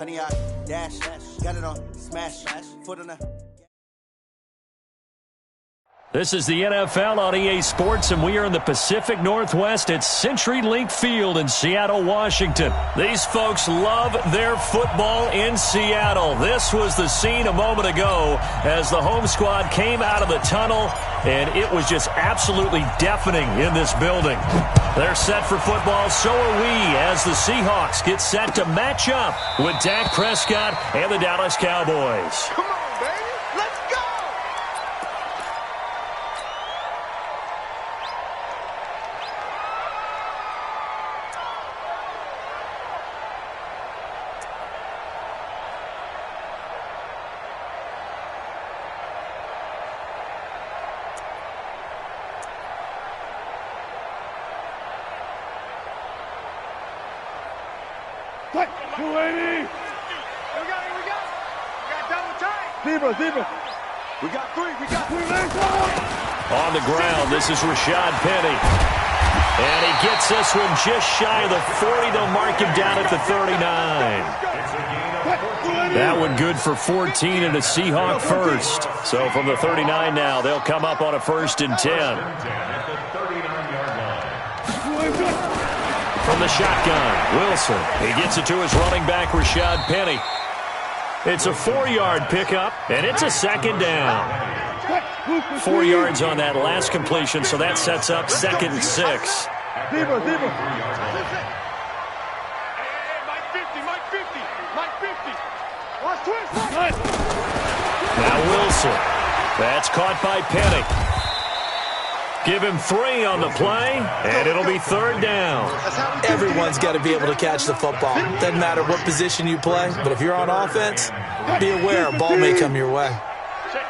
Honey, I dash, got it on, smash, foot on the... This is the NFL on EA Sports, and we are in the Pacific Northwest at CenturyLink Field in Seattle, Washington. These folks love their football in Seattle. This was the scene a moment ago as the home squad came out of the tunnel, and it was just absolutely deafening in this building. They're set for football, so are we, as the Seahawks get set to match up with Dak Prescott and the Dallas Cowboys. Come on, baby. Let's go! Tight, 280. We got double time. Zebra. We got three. On the ground, this is Rashad Penny. And he gets this one just shy of the 40. They'll mark him down at the 39. That one good for 14 and a Seahawk first. So from the 39 now, they'll come up on a 1st and 10. From the shotgun, Wilson. He gets it to his running back, Rashad Penny. It's a 4-yard pickup, and it's a 2nd down. 4 yards on that last completion, so that sets up 2nd and 6. Zebra. Mike 50. Watch twist. Now Wilson. That's caught by Penny. Give him 3 on the play, and it'll be 3rd down. Everyone's got to be able to catch the football. Doesn't matter what position you play, but if you're on offense, be aware a ball may come your way. Check.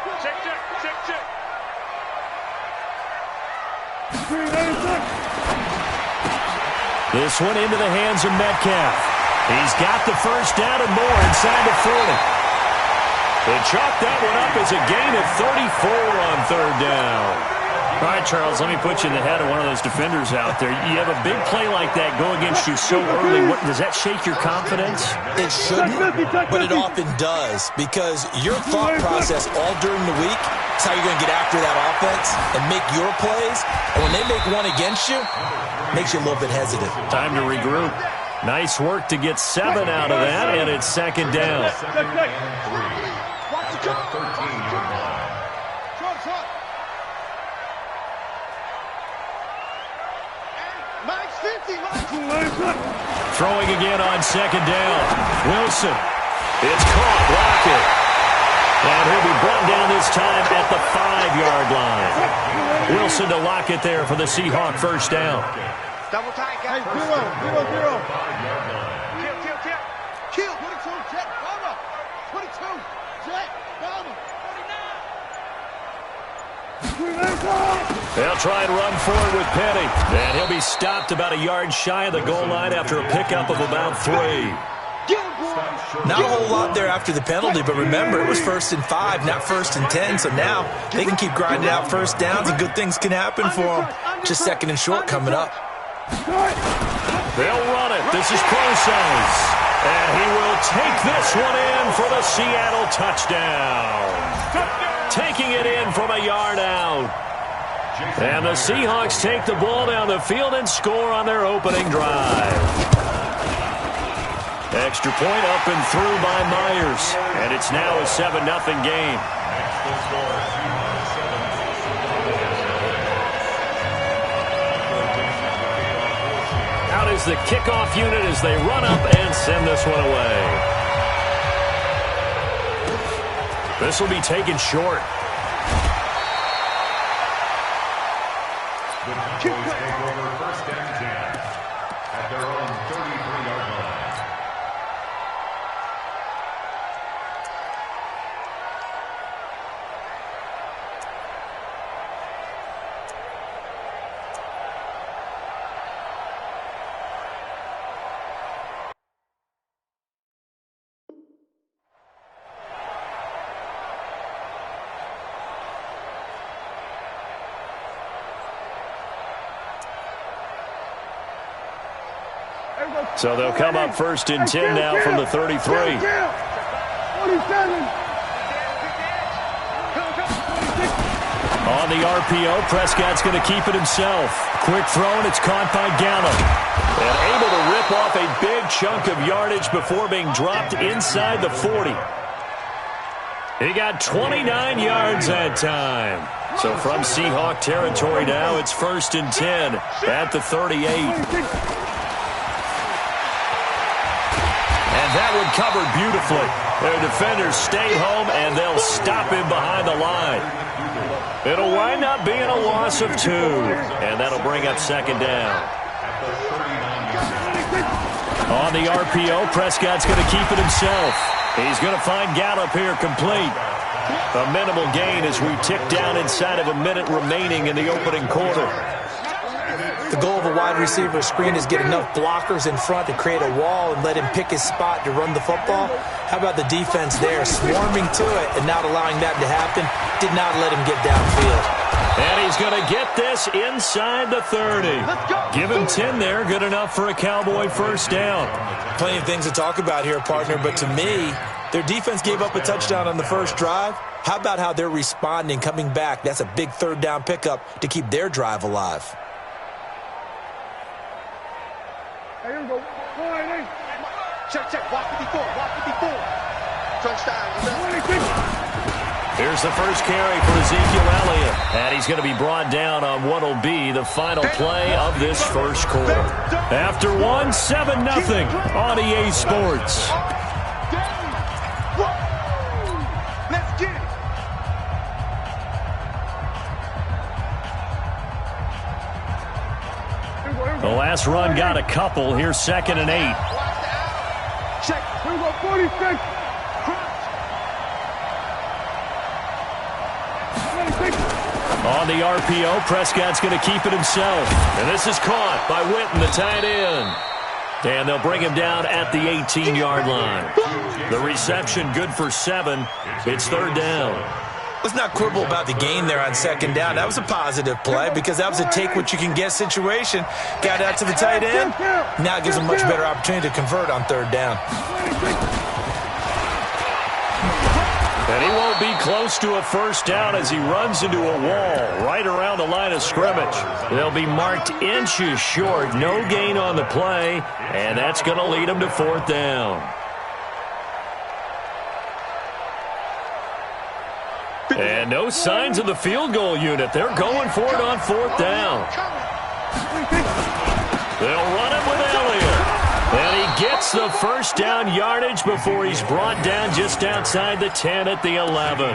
This one into the hands of Metcalf. He's got the 1st down and more inside the 40. They chalk that one up as a gain of 34 on 3rd down. All right, Charles, let me put you in the head of one of those defenders out there. You have a big play like that go against you so early. Does that shake your confidence? It shouldn't, but it often does, because your thought process all during the week is how you're going to get after that offense and make your plays. And when they make one against you, it makes you a little bit hesitant. Time to regroup. Nice work to get 7 out of that, and it's 2nd down. Throwing again on 2nd down. Wilson. It's caught. Lockett. And he'll be brought down this time at the 5-yard line. Wilson to Lockett there for the Seahawk 1st down. Double time, guys. 0. Kill. 22, jet, bomber. 22, jet, bomber. 49. They'll try and run forward with Penny. And he'll be stopped about a yard shy of the goal line after a pickup of about 3. Not a whole lot there after the penalty, but remember, it was 1st and 5, not 1st and 10. So now they can keep grinding out 1st downs, and good things can happen for them. Just 2nd and short coming up. They'll run it. This is Process. And he will take this one in for the Seattle touchdown. Taking it in from a yard out. And the Seahawks take the ball down the field and score on their opening drive. Extra point up and through by Myers. And it's now a 7-0 game. Out is the kickoff unit as they run up and send this one away. This will be taken short. Take over 1st and 10 at their own 33-yard line. So they'll come up first and 10 now from the 33. 47. On the RPO, Prescott's going to keep it himself. Quick throw, and it's caught by Gallup. And able to rip off a big chunk of yardage before being dropped inside the 40. He got 29 yards that time. So from Seahawk territory now, it's first and 10 at the 38. And that one covered beautifully. Their defenders stay home, and they'll stop him behind the line. It'll wind up being a loss of 2, and that'll bring up second down. On the RPO, Prescott's going to keep it himself. He's going to find Gallup here complete. A minimal gain as we tick down inside of a minute remaining in the opening quarter. The goal of a wide receiver screen is get enough blockers in front to create a wall and let him pick his spot to run the football. How about the defense there, swarming to it and not allowing that to happen? Did not let him get downfield. And he's going to get this inside the 30. Give him 10 there, good enough for a Cowboy first down. Plenty of things to talk about here, partner, but to me, their defense gave up a touchdown on the first drive. How about how they're responding, coming back? That's a big third down pickup to keep their drive alive. Here we go. Check. Walk 54. Touchdown. Here's the first carry for Ezekiel Elliott. And he's going to be brought down on what will be the final play of this first quarter. After 1, 7-0 on EA Sports. Let's get it. The last run got a couple. Here's 2nd and 8. Check. Here we go. 46. On the RPO, Prescott's going to keep it himself. And this is caught by Witten, the tight end. And they'll bring him down at the 18-yard line. The reception good for 7. It's third down. Let's not quibble about the gain there on second down. That was a positive play because that was a take-what-you-can-get situation. Got out to the tight end. Now it gives him a much better opportunity to convert on third down. And he won't be close to a first down as he runs into a wall right around the line of scrimmage. They'll be marked inches short. No gain on the play, and that's going to lead him to fourth down. And no signs of the field goal unit. They're going for it on fourth down. They'll run it with Elliott. And he gets the first down yardage before he's brought down just outside the 10 at the 11.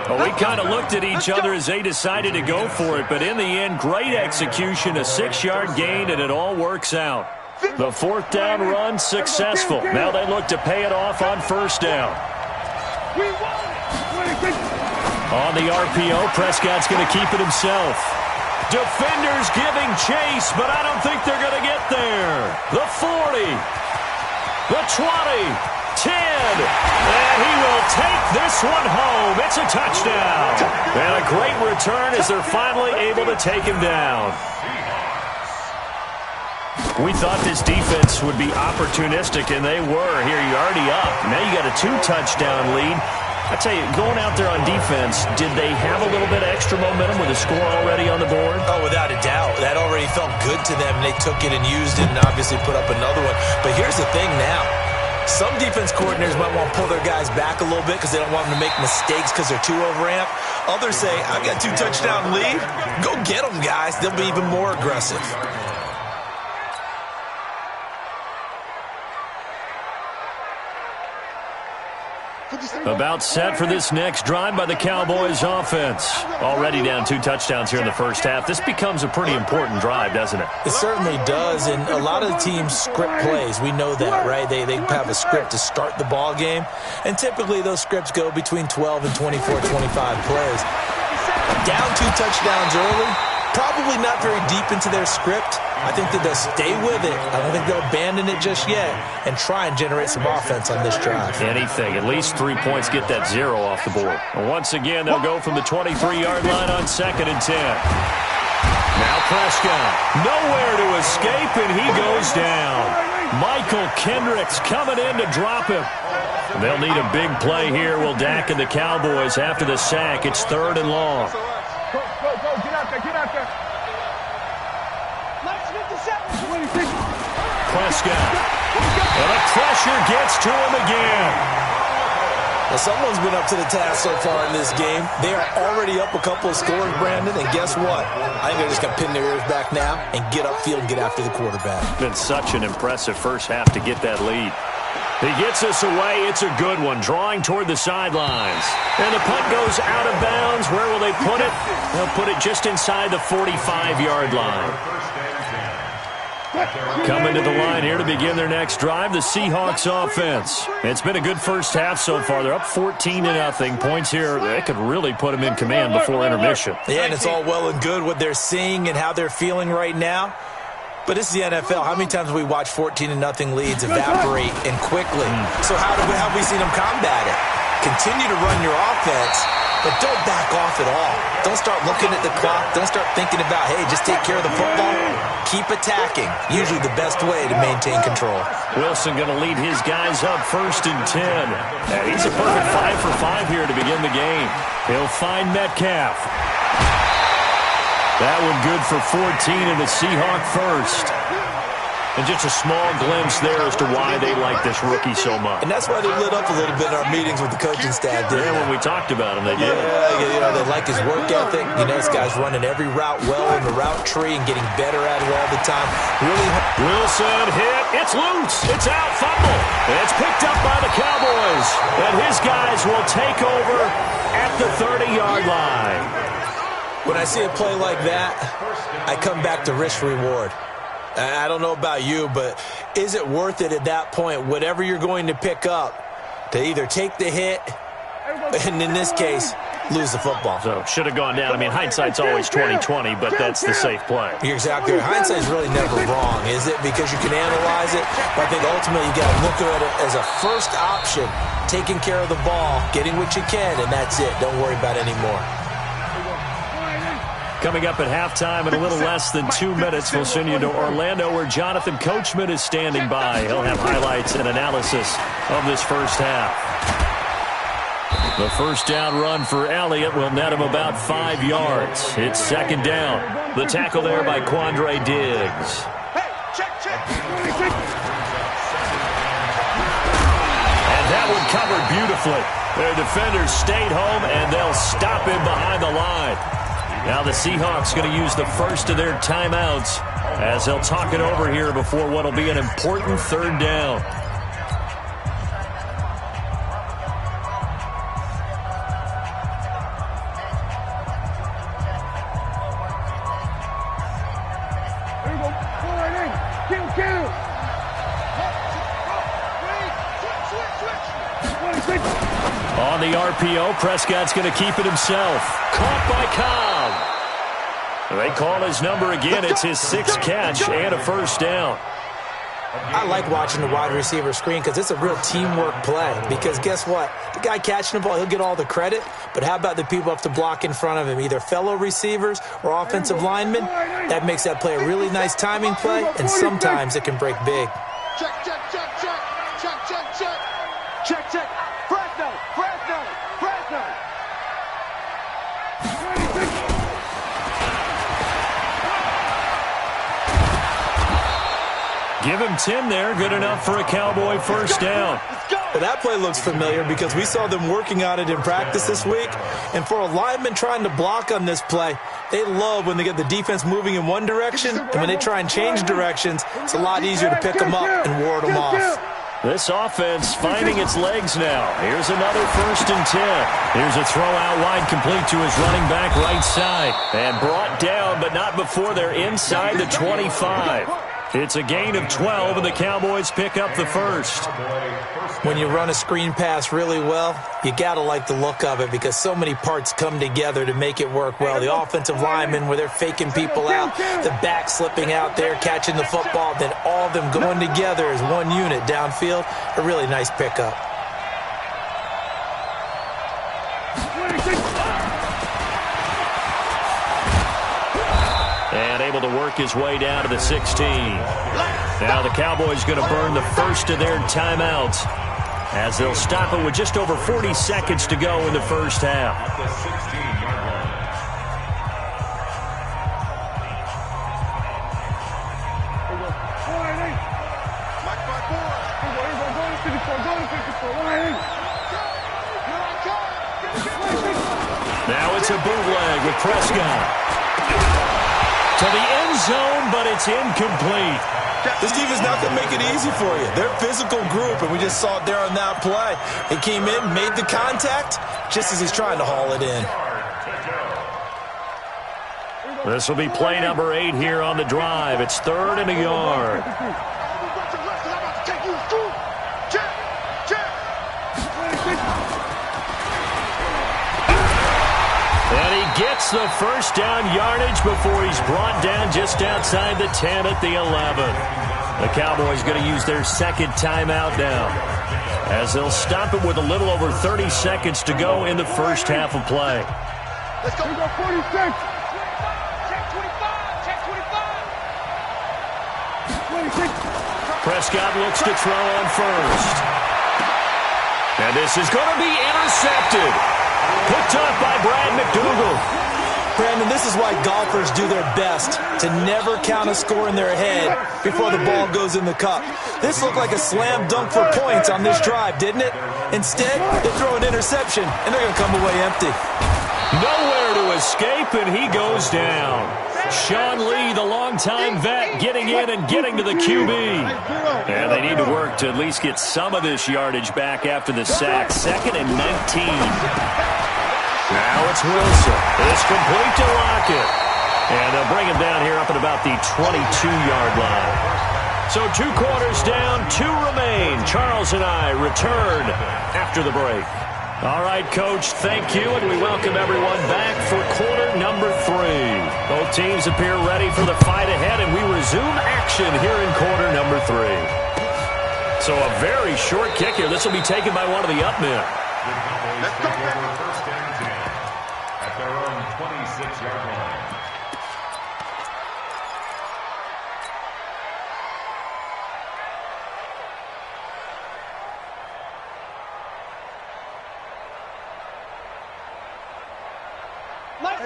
Well, we kind of looked at each other as they decided to go for it, but in the end, great execution, a 6-yard gain, and it all works out. The fourth down run successful. Now they look to pay it off on first down. On the RPO, Prescott's going to keep it himself. Defenders giving chase, but I don't think they're going to get there. The 40, the 20, 10, and he will take this one home. It's a touchdown. And a great return as they're finally able to take him down. We thought this defense would be opportunistic, and they were. Here, you're already up. Now you got a 2-touchdown lead. I tell you, going out there on defense, did they have a little bit of extra momentum with a score already on the board? Oh, without a doubt. That already felt good to them. They took it and used it and obviously put up another one. But here's the thing now. Some defense coordinators might want to pull their guys back a little bit because they don't want them to make mistakes because they're too overamped. Others say, I've got 2-touchdown lead. Go get them, guys. They'll be even more aggressive. About set for this next drive by the Cowboys offense. Already down 2 touchdowns here in the first half. This becomes a pretty important drive, doesn't it? It certainly does, and a lot of the teams script plays. We know that, right? They have a script to start the ball game, and typically those scripts go between 12 and 24, 25 plays. Down 2 touchdowns early, probably not very deep into their script. I think that they'll stay with it. I don't think they'll abandon it just yet and try and generate some offense on this drive. Anything. At least 3 points, get that 0 off the board. And once again, they'll go from the 23-yard line on 2nd and 10. Now Prescott, nowhere to escape, and he goes down. Michael Kendricks coming in to drop him. They'll need a big play here. Will Dak and the Cowboys after the sack. It's 3rd and long. Go, get out there. Prescott. And the pressure gets to him again. Well, someone's been up to the task so far in this game. They are already up a couple of scores, Brandon, and guess what? I think they're just going to pin their ears back now and get upfield and get after the quarterback. Been such an impressive first half to get that lead. He gets us away. It's a good one, drawing toward the sidelines. And the punt goes out of bounds. Where will they put it? They'll put it just inside the 45-yard line. Coming to the line here to begin their next drive, the Seahawks offense. It's been a good first half so far. They're up 14-0. Points here, they could really put them in command before intermission. Yeah, and it's all well and good what they're seeing and how they're feeling right now. But this is the NFL. How many times have we watched 14-0 leads evaporate and quickly? So how have we seen them combat it? Continue to run your offense, but don't back off at all. Don't start looking at the clock. Don't start thinking about, hey, just take care of the football. Keep attacking. Usually the best way to maintain control. Wilson going to lead his guys up 1st and 10. And he's a perfect 5 for 5 here to begin the game. He'll find Metcalf. That one good for 14 and the Seahawk first. And just a small glimpse there as to why they like this rookie so much. And that's why they lit up a little bit in our meetings with the coaching staff. Yeah, when we talked about him, they did. Yeah, they like his work ethic. You know, this guy's running every route well in the route tree and getting better at it all the time. Really. Wilson hit. It's loose. It's out. Fumble. It's picked up by the Cowboys. And his guys will take over at the 30-yard line. When I see a play like that, I come back to risk-reward. I don't know about you, but is it worth it at that point, whatever you're going to pick up, to either take the hit and, in this case, lose the football? So, should have gone down. I mean, hindsight's always 20/20, but that's the safe play. You're exactly right. Hindsight's really never wrong, is it? Because you can analyze it, but I think ultimately you got to look at it as a first option, taking care of the ball, getting what you can, and that's it. Don't worry about any more. Coming up at halftime in a little less than 2 minutes, we'll send you to Orlando where Jonathan Coachman is standing by. He'll have highlights and analysis of this first half. The first down run for Elliott will net him about 5 yards. It's 2nd down. The tackle there by Quandre Diggs. And that one covered beautifully. Their defenders stayed home, and they'll stop him behind the line. Now the Seahawks going to use the first of their timeouts as they'll talk it over here before what will be an important 3rd down. On the RPO, Prescott's going to keep it himself. Caught by Cobb. They call his number again. It's his 6th catch and a 1st down. I like watching the wide receiver screen because it's a real teamwork play. Because guess what? The guy catching the ball, he'll get all the credit. But how about the people up to block in front of him, either fellow receivers or offensive linemen? That makes that play a really nice timing play, and sometimes it can break big. Check. Fresno. Give him 10 there. Good enough for a Cowboy 1st down. Well, that play looks familiar because we saw them working on it in practice this week. And for a lineman trying to block on this play, they love when they get the defense moving in one direction. And when they try and change directions, it's a lot easier to pick them up and ward them off. This offense finding its legs now. Here's another 1st and 10. Here's a throw out wide complete to his running back right side. And brought down, but not before they're inside the 25. It's a gain of 12, and the Cowboys pick up the 1st. When you run a screen pass really well, you got to like the look of it because so many parts come together to make it work well. The offensive linemen, where they're faking people out, the back slipping out there, catching the football, then all of them going together as one unit downfield. A really nice pickup. And able to work his way down to the 16. Now the Cowboys going to burn the first of their timeouts as they'll stop it with just over 40 seconds to go in the first half. Now it's a bootleg with Prescott. To the end zone, but it's incomplete. This defense not going to make it easy for you. They're a physical group, and we just saw it there on that play. He came in, made the contact, just as he's trying to haul it in. This will be play number 8 here on the drive. It's 3rd and a yard. And he gets the first down yardage before he's brought down just outside the 10 at the 11. The Cowboys going to use their second timeout now as they'll stop it with a little over 30 seconds to go in the first half of play. Let's go. 46. Check 25. Prescott looks to throw on first. And this is going to be intercepted. Picked up by Brad McDougal. Brandon, this is why golfers do their best to never count a score in their head before the ball goes in the cup. This looked like a slam dunk for points on this drive, didn't it? Instead, they throw an interception, and they're going to come away empty. Nowhere to escape, and he goes down. Sean Lee, the longtime vet, getting in and getting to the QB. And they need to work to at least get some of this yardage back after the sack. 2nd and 19. Now it's Wilson. It's complete to Lockett. And they'll bring him down here up at about the 22-yard line. So 2 quarters down, 2 remain. Charles and I return after the break. All right, Coach, thank you, and we welcome everyone back for quarter number 3. Both teams appear ready for the fight ahead, and we resume action here in quarter number 3. So a very short kick here. This will be taken by one of the up men. Let's go. First and 10 at their own 26-yard line.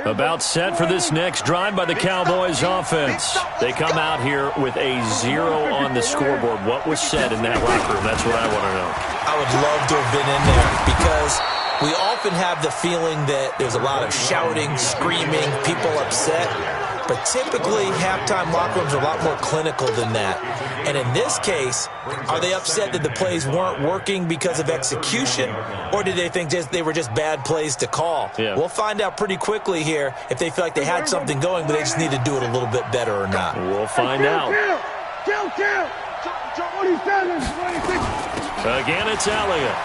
About set for this next drive by the Cowboys offense. They come out here with a 0 on the scoreboard. What was said in that locker room? That's what I want to know. I would love to have been in there because we often have the feeling that there's a lot of shouting, screaming, people upset. But typically, halftime locker rooms are a lot more clinical than that. And in this case, are they upset that the plays weren't working because of execution? Or did they think they were just bad plays to call? Yeah. We'll find out pretty quickly here if they feel like they had something going, but they just need to do it a little bit better or not. We'll find out. Again, it's Elliott.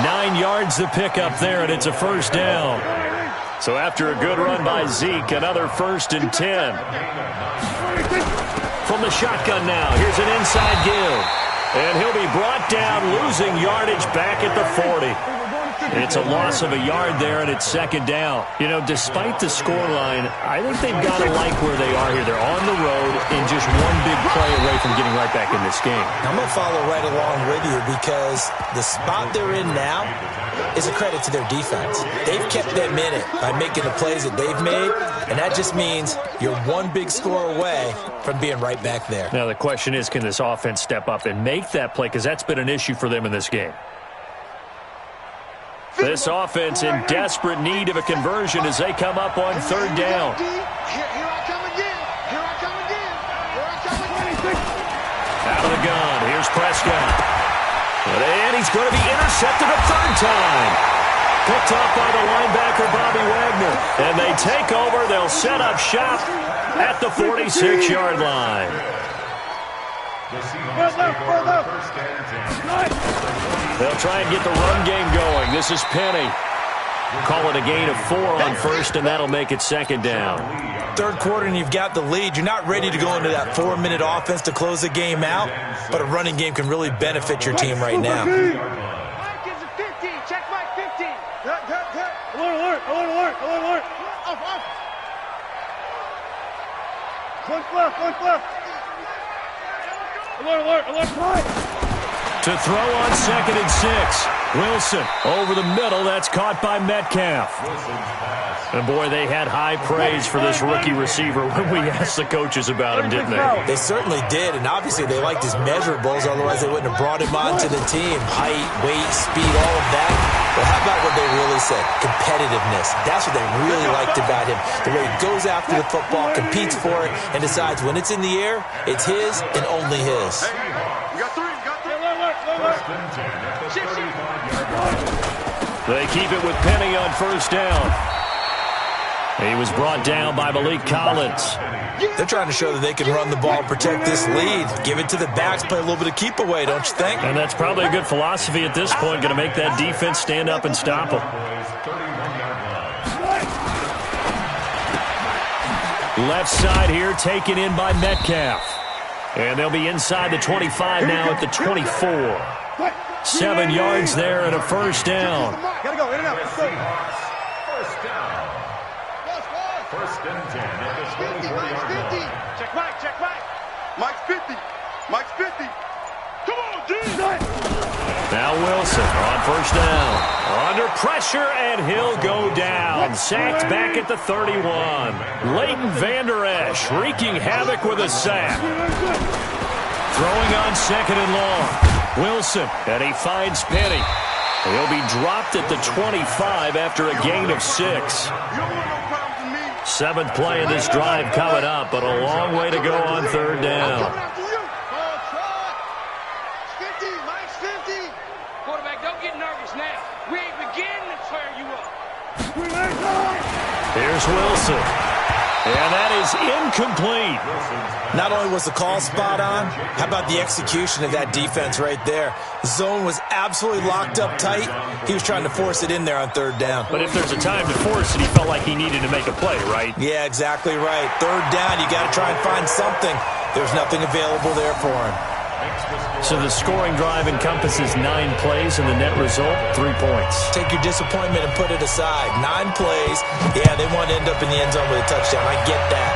9 yards to pick up there, and it's a first down. So after a good run by Zeke, another 1st and 10. From the shotgun now, here's an inside give. And he'll be brought down, losing yardage back at the 40. It's a loss of a yard there, and it's 2nd down. You know, despite the scoreline, I think they've got to like where they are here. They're on the road and just one big play away from getting right back in this game. I'm going to follow right along with you because the spot they're in now is a credit to their defense. They've kept them in it by making the plays that they've made, and that just means you're one big score away from being right back there. Now, the question is, can this offense step up and make that play? Because that's been an issue for them in this game. This offense in desperate need of a conversion as they come up on 3rd down. Out of the gun, here's Prescott. And he's going to be intercepted a 3rd time. Picked up by the linebacker, Bobby Wagner. And they take over. They'll set up shop at the 46-yard line. They'll try and get the run game going. This is Penny. Call it a gain of 4 on 1st, and that'll make it 2nd down. 3rd quarter, and you've got the lead. You're not ready to go into that 4-minute offense to close the game out, but a running game can really benefit your team right now. Alert. One left. Alert. To throw on 2nd and 6. Wilson over the middle. That's caught by Metcalf. And, boy, they had high praise for this rookie receiver when we asked the coaches about him, didn't they? They certainly did, and obviously they liked his measurables, otherwise they wouldn't have brought him onto the team. Height, weight, speed, all of that. But how about what they really said? Competitiveness. That's what they really liked about him. The way he goes after the football, competes for it, and decides when it's in the air, it's his and only his. You got three. They keep it with Penny on 1st down. He was brought down by Malik Collins. They're trying to show that they can run the ball, protect this lead. Give it to the backs, play a little bit of keep away, don't you think? And that's probably a good philosophy at this point, going to make that defense stand up and stop them. Left side here taken in by Metcalf. And they'll be inside the 25 now at the 24. 7 yards there and a 1st down. Gotta go, in and out. Let's go. First down. 1st and 10 at the 24-yard line. Check Mike. Mike's 50. Come on, D. Now Wilson on 1st down. Under pressure, and he'll go down. Sacked back at the 31. Leighton Vander Esch wreaking havoc with a sack. Throwing on 2nd and long. Wilson, and he finds Penny. He'll be dropped at the 25 after a gain of 6. 7th play of this drive coming up, but a long way to go on 3rd down. Quarterback, don't get nervous now. We ain't beginning to tear you up. Here's Wilson. And that is incomplete. Not only was the call spot on, how about the execution of that defense right there? The zone was absolutely locked up tight. He was trying to force it in there on 3rd down. But if there's a time to force it, he felt like he needed to make a play, right? Yeah, exactly right. 3rd down, you got to try and find something. There's nothing available there for him. So the scoring drive encompasses 9 plays, and the net result, 3 points. Take your disappointment and put it aside. 9 plays. Yeah, they want to end up in the end zone with a touchdown. I get that.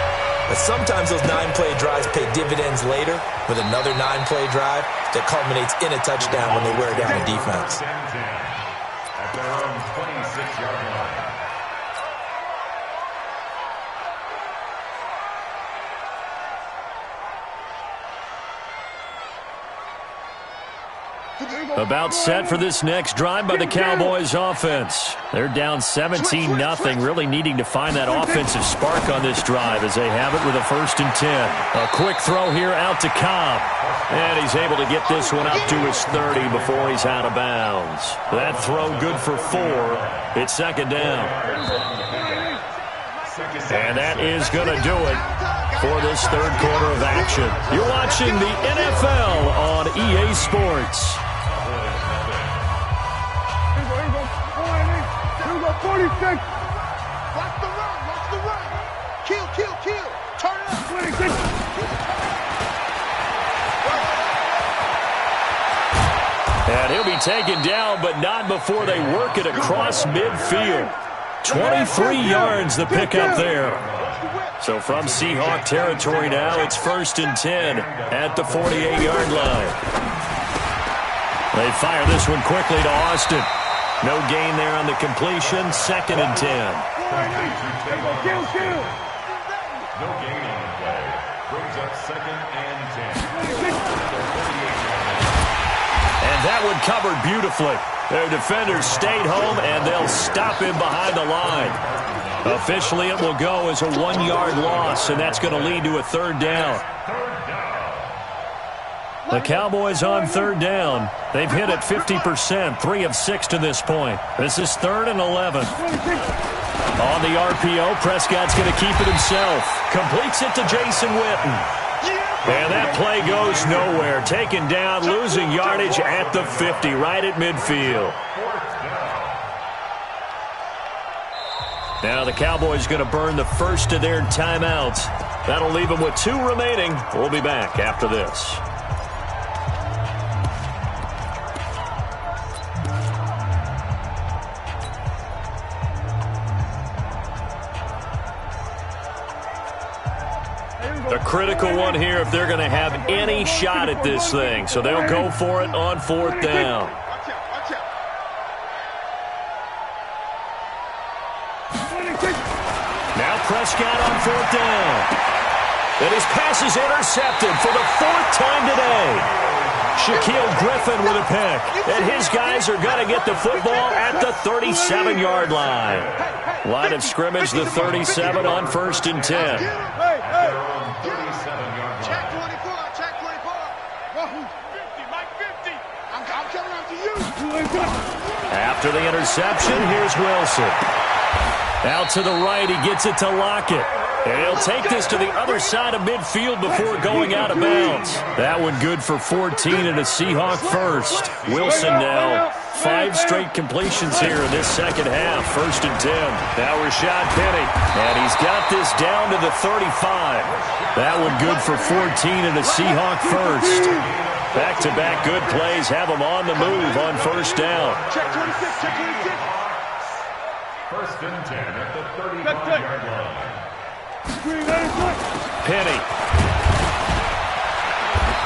But sometimes those 9-play drives pay dividends later with another 9-play drive that culminates in a touchdown when they wear down the defense. At their own 26-yard line. About set for this next drive by the Cowboys offense. They're down 17-0, really needing to find that offensive spark on this drive as they have it with a 1st and 10. A quick throw here out to Cobb. And he's able to get this one up to his 30 before he's out of bounds. That throw good for 4. It's 2nd down. And that is going to do it for this 3rd quarter of action. You're watching the NFL on EA Sports. 46. Watch the run. Kill. Turn it up. 26. And he'll be taken down, but not before they work it across midfield. 23 yards the pickup there. So from Seahawk territory now, it's 1st and 10 at the 48-yard line. They fire this one quickly to Austin. No gain there on the completion. 2nd and 10. Kill. No gain on the play. Brings up 2nd and 10. And that one covered beautifully. Their defenders stayed home, and they'll stop him behind the line. Officially, it will go as a 1-yard loss, and that's going to lead to a 3rd down. The Cowboys on 3rd down. They've hit it 50%, 3 of 6 to this point. This is 3rd and 11. On the RPO, Prescott's going to keep it himself. Completes it to Jason Witten. And that play goes nowhere. Taken down, losing yardage at the 50, right at midfield. Now the Cowboys going to burn the first of their timeouts. That'll leave them with 2 remaining. We'll be back after this. A critical one here if they're going to have any shot at this thing. So they'll go for it on 4th down. Now Prescott on 4th down. And his pass is intercepted for the 4th time today. Shaquille Griffin with a pick. And his guys are going to get the football at the 37-yard line. Line of scrimmage, the 37 on 1st and 10. Check 24, check 24. 50, Mike 50. I'm coming out to you. After the interception, here's Wilson. Out to the right, he gets it to Lockett. And he'll take this to the other side of midfield before going out of bounds. That one good for 14 and a Seahawk first. Wilson now 5 straight completions here in this second half. 1st and 10. Now Rashad Penny. And he's got this down to the 35. That one good for 14 and a Seahawk first. Back-to-back good plays have him on the move on 1st down. Check 26, check 26. 1st and 10 at the 35-yard line. Penny.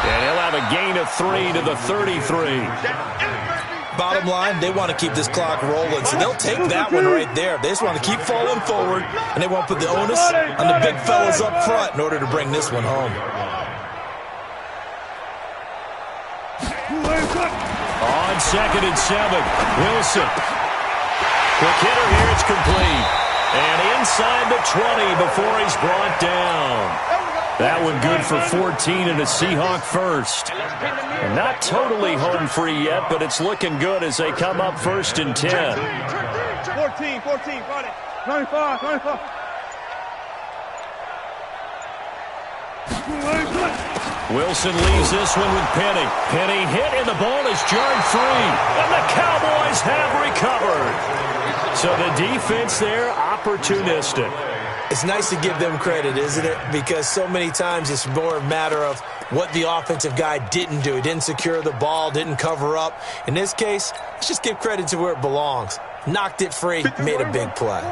And he'll have a gain of 3 to the 33. Bottom line, they want to keep this clock rolling, so they'll take that one right there. They just want to keep falling forward, and they won't put the onus on the big fellas up front in order to bring this one home. On 2nd and 7, Wilson. Quick hitter here, it's complete. And inside the 20 before he's brought down. That one good for 14 and a Seahawk first. And not totally home free yet, but it's looking good as they come up 1st and 10. 14, 14, 95, 95. Wilson leaves this one with Penny. Penny hit and the ball is jarred free. And the Cowboys have recovered. So the defense there, opportunistic. It's nice to give them credit, isn't it? Because so many times it's more a matter of what the offensive guy didn't do. He didn't secure the ball, didn't cover up. In this case, let's just give credit to where it belongs. Knocked it free, made a big play.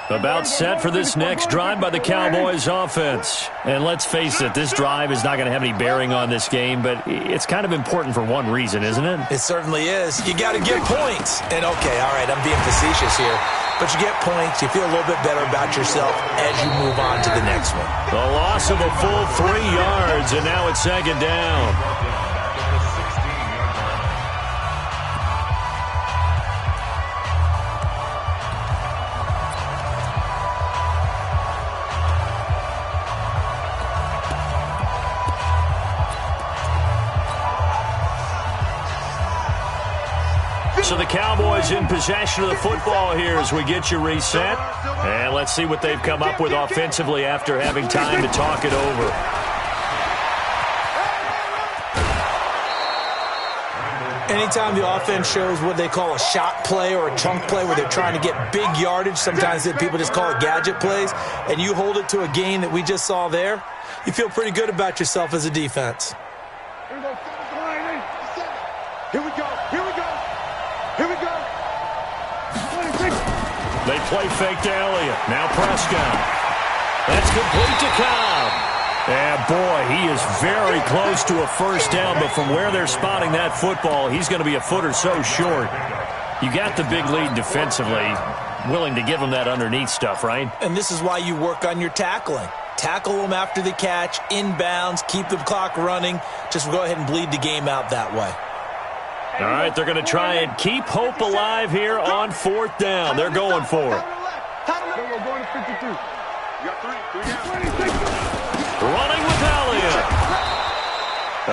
About set for this next drive by the Cowboys offense. And let's face it, this drive is not going to have any bearing on this game, but it's kind of important for one reason, isn't it? It certainly is. You got to get points. And okay, all right, I'm being facetious here. But you get points, you feel a little bit better about yourself as you move on to the next one. The loss of a full 3 yards, and now it's 2nd down. So the Cowboys in possession of the football here as we get you reset. And let's see what they've come up with offensively after having time to talk it over. Anytime the offense shows what they call a shot play or a chunk play where they're trying to get big yardage, sometimes people just call it gadget plays, and you hold it to a gain that we just saw there, you feel pretty good about yourself as a defense. Here we go, here we go. Here we go. They play fake to Elliott. Now Prescott. That's complete to Cobb. And boy, he is very close to a 1st down, but from where they're spotting that football, he's going to be a foot or so short. You got the big lead defensively, willing to give him that underneath stuff, right? And this is why you work on your tackling. Tackle them after the catch, inbounds, keep the clock running. Just go ahead and bleed the game out that way. All right, they're going to try and keep hope alive here on 4th down. They're going for it. Running with Elliott.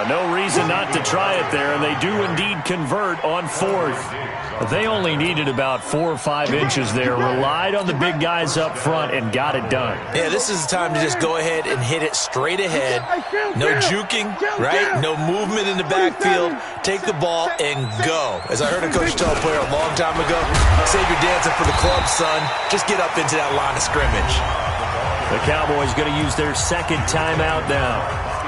No reason not to try it there, and they do indeed convert on 4th. They only needed about 4 or 5 inches there, relied on the big guys up front, and got it done. Yeah, this is the time to just go ahead and hit it straight ahead. No juking, right? No movement in the backfield. Take the ball and go. As I heard a coach tell a player a long time ago, save your dancing for the club, son. Just get up into that line of scrimmage. The Cowboys going to use their 2nd timeout now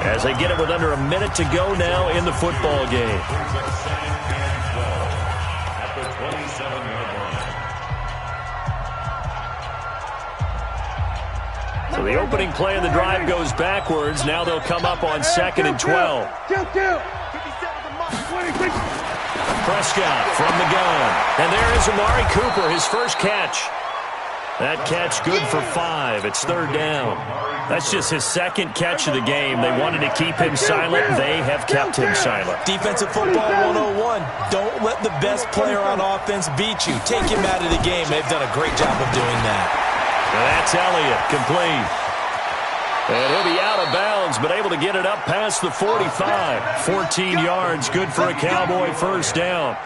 as they get it with under a minute to go now in the football game. So the opening play of the drive goes backwards. Now they'll come up on 2nd and 12. Prescott from the gun. And there is Amari Cooper, his first catch. That catch good for 5. It's 3rd down. That's just his 2nd catch of the game. They wanted to keep him silent. They have kept him silent. Defensive football 101. Don't let the best player on offense beat you. Take him out of the game. They've done a great job of doing that. That's Elliott, complete. And he'll be out of bounds, but able to get it up past the 45. 14 yards, good for a Cowboy first down.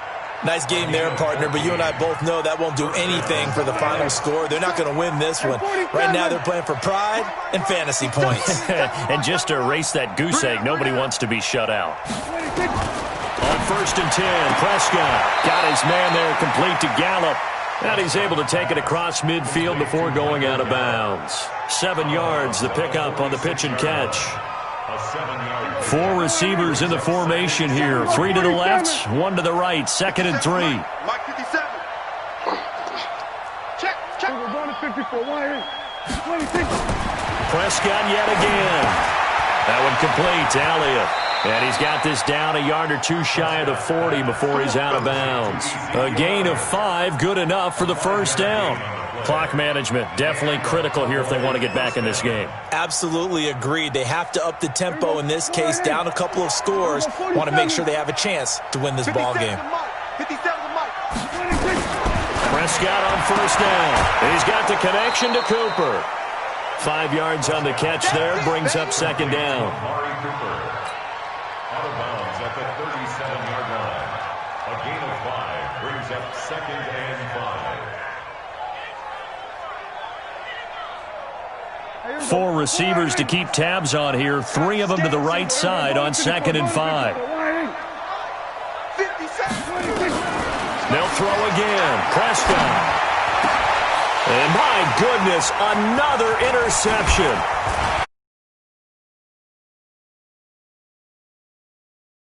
Nice game there, partner, but you and I both know that won't do anything for the final score. They're not going to win this one. Right now they're playing for pride and fantasy points. And just to erase that goose egg, nobody wants to be shut out. On 1st and 10, Prescott got his man there complete to Gallup. And he's able to take it across midfield before going out of bounds. 7 yards, the pickup on the pitch and catch. 4 receivers in the formation here. 3 to the left, 1 to the right. 2nd and 3. Mike 57. Check. We're going to 54. 26. Prescott yet again. That one complete to Elliott. And he's got this down a yard or 2 shy of the 40 before he's out of bounds. A gain of 5, good enough for the first down. Clock management definitely critical here if they want to get back in this game. Absolutely agreed. They have to up the tempo in this case, down a couple of scores. Want to make sure they have a chance to win this ball game. Prescott on first down. He's got the connection to Cooper. 5 yards on the catch there, brings up 2nd down. Amari Cooper out of bounds at the 37-yard line. A gain of 5 brings up 2nd and 5. 4 receivers to keep tabs on here. 3 of them to the right side on 2nd and 5. They'll throw again. Prescott. And my goodness, another interception.